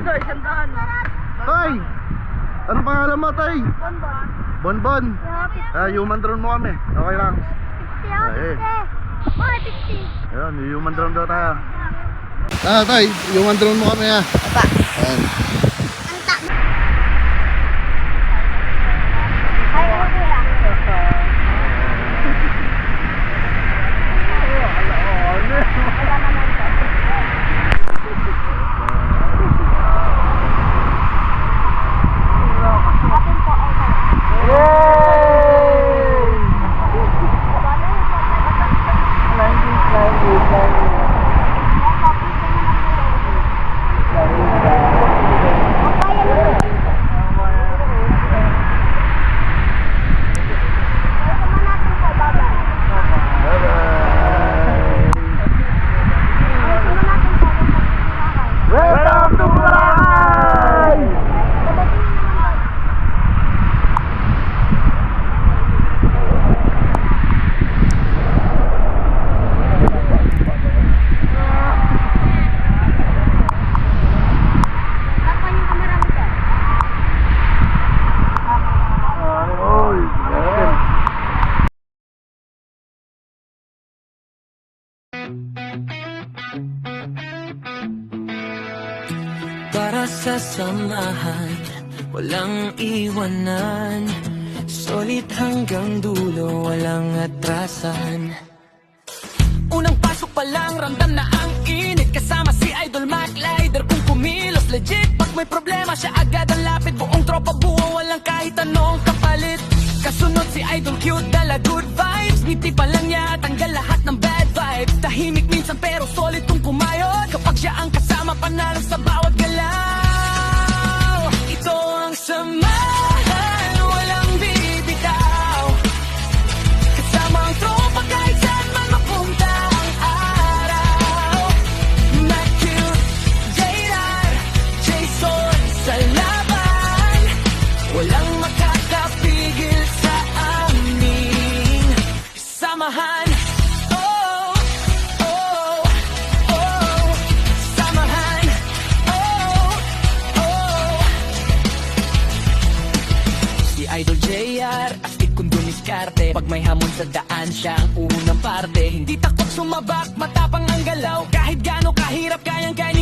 Tay! Anong pangalan mo, Tay? Bonbon. Human drone mo kami. Okay lang. 50. Ayan, human drone daw tayo. Tay, human drone mo kami ha. Apa. Ayan. Para sa samahan, walang iwanan. Solid hanggang dulo, walang atrasan. Unang pasok pa lang, ramdam na ang init. Kasama si Idol Mac Lider, kung kumilos legit. Pag may problema, siya agad ang lapit. Buong tropa buo, walang kahit anong kapalit. Kasunod si Idol Cute, dala good vibes. Ngiti pa lang niya, tanggal lahat ng bad vibes. Tahimik minsan pero solid kung kumayod. Kapag siya ang kasama, panalo sa bawat galaw. Ito ang samahan, walang bibitaw. Kasama ang tropa kahit saan man mapunta ang araw. Mac Cute, J-Lar, Jason sa laban. Walang makakapigil sa aming samahan. Oh, oh, oh, samahan. Oh, oh. Si Idol JR, astig kung dumiskarte. Pag may hamon sa daan, siya ang unang parte. Hindi takot sumabak, matapang ang galaw. Kahit gaano kahirap, kayang-kaya